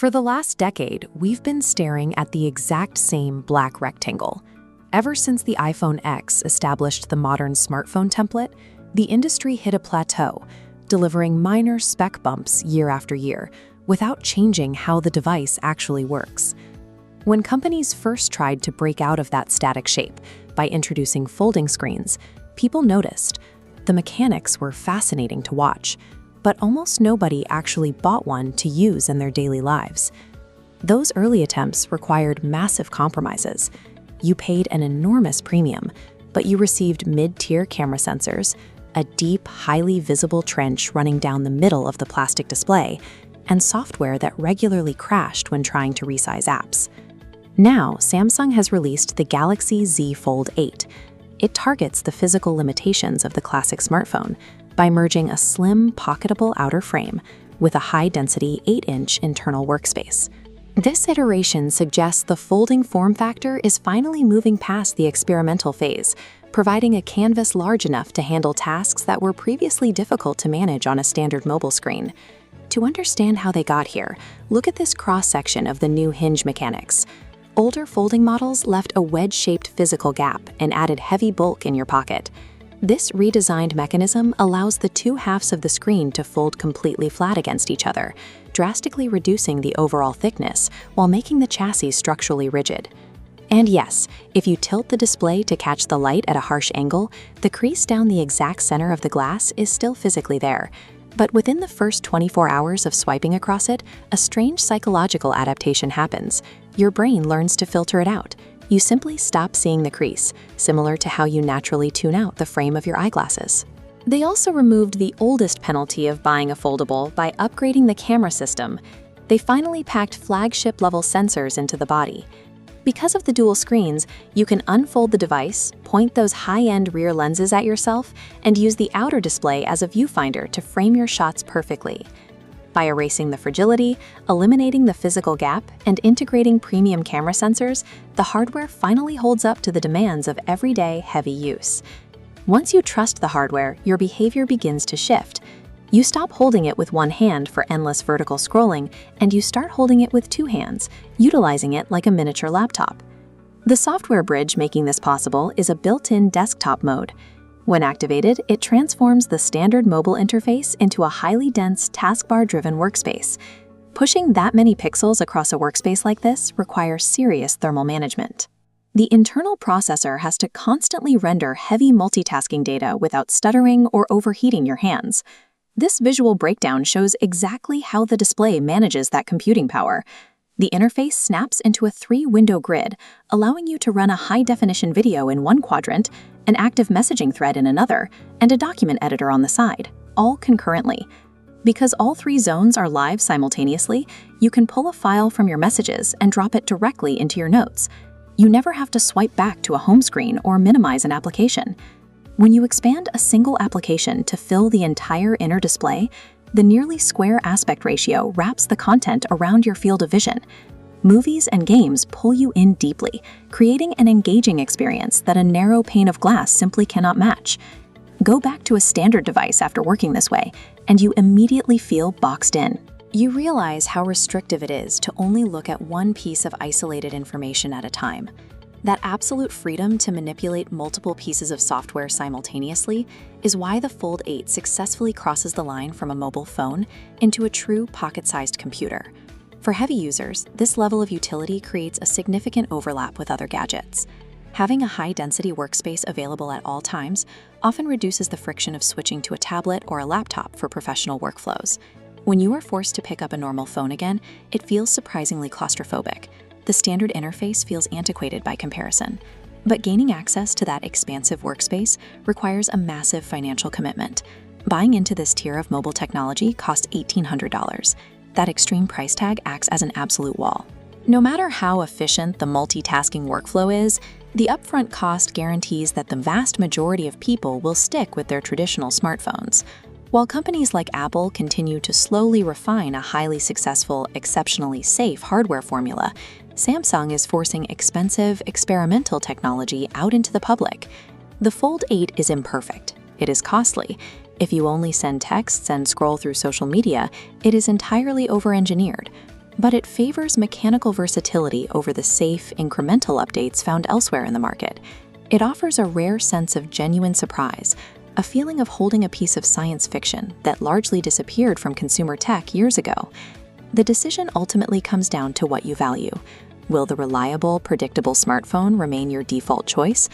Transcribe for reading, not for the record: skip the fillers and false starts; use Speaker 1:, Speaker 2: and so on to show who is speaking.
Speaker 1: For the last decade, we've been staring at the exact same black rectangle. Ever since the iPhone X established the modern smartphone template, the industry hit a plateau, delivering minor spec bumps year after year, without changing how the device actually works. When companies first tried to break out of that static shape by introducing folding screens, people noticed. The mechanics were fascinating to watch, but almost nobody actually bought one to use in their daily lives. Those early attempts required massive compromises. You paid an enormous premium, but you received mid-tier camera sensors, a deep, highly visible trench running down the middle of the plastic display, and software that regularly crashed when trying to resize apps. Now, Samsung has released the Galaxy Z Fold 8. It targets the physical limitations of the classic smartphone by merging a slim, pocketable outer frame with a high-density 8-inch internal workspace. This iteration suggests the folding form factor is finally moving past the experimental phase, providing a canvas large enough to handle tasks that were previously difficult to manage on a standard mobile screen. To understand how they got here, look at this cross-section of the new hinge mechanics. Older folding models left a wedge-shaped physical gap and added heavy bulk in your pocket. This redesigned mechanism allows the two halves of the screen to fold completely flat against each other, drastically reducing the overall thickness while making the chassis structurally rigid. And yes, if you tilt the display to catch the light at a harsh angle, the crease down the exact center of the glass is still physically there. But within the first 24 hours of swiping across it, a strange psychological adaptation happens. Your brain learns to filter it out. You simply stop seeing the crease, similar to how you naturally tune out the frame of your eyeglasses. They also removed the oldest penalty of buying a foldable by upgrading the camera system. They finally packed flagship-level sensors into the body. Because of the dual screens, you can unfold the device, point those high-end rear lenses at yourself, and use the outer display as a viewfinder to frame your shots perfectly. By erasing the fragility, eliminating the physical gap, and integrating premium camera sensors, the hardware finally holds up to the demands of everyday heavy use. Once you trust the hardware, your behavior begins to shift. You stop holding it with one hand for endless vertical scrolling, and you start holding it with two hands, utilizing it like a miniature laptop. The software bridge making this possible is a built-in desktop mode. When activated, it transforms the standard mobile interface into a highly dense, taskbar-driven workspace. Pushing that many pixels across a workspace like this requires serious thermal management. The internal processor has to constantly render heavy multitasking data without stuttering or overheating your hands. This visual breakdown shows exactly how the display manages that computing power. The interface snaps into a 3-window grid, allowing you to run a high-definition video in one quadrant, an active messaging thread in another, and a document editor on the side, all concurrently. Because all 3 zones are live simultaneously, you can pull a file from your messages and drop it directly into your notes. You never have to swipe back to a home screen or minimize an application. When you expand a single application to fill the entire inner display, the nearly square aspect ratio wraps the content around your field of vision. Movies and games pull you in deeply, creating an engaging experience that a narrow pane of glass simply cannot match. Go back to a standard device after working this way, and you immediately feel boxed in. You realize how restrictive it is to only look at one piece of isolated information at a time. That absolute freedom to manipulate multiple pieces of software simultaneously is why the Fold 8 successfully crosses the line from a mobile phone into a true pocket-sized computer. For heavy users, this level of utility creates a significant overlap with other gadgets. Having a high-density workspace available at all times often reduces the friction of switching to a tablet or a laptop for professional workflows. When you are forced to pick up a normal phone again, it feels surprisingly claustrophobic. The standard interface feels antiquated by comparison. But gaining access to that expansive workspace requires a massive financial commitment. Buying into this tier of mobile technology costs $1,800. That extreme price tag acts as an absolute wall. No matter how efficient the multitasking workflow is, the upfront cost guarantees that the vast majority of people will stick with their traditional smartphones. While companies like Apple continue to slowly refine a highly successful, exceptionally safe hardware formula, Samsung is forcing expensive, experimental technology out into the public. The Fold 8 is imperfect. It is costly. If you only send texts and scroll through social media, it is entirely over-engineered. but it favors mechanical versatility over the safe, incremental updates found elsewhere in the market. It offers a rare sense of genuine surprise, a feeling of holding a piece of science fiction that largely disappeared from consumer tech years ago. The decision ultimately comes down to what you value. Will the reliable, predictable smartphone remain your default choice,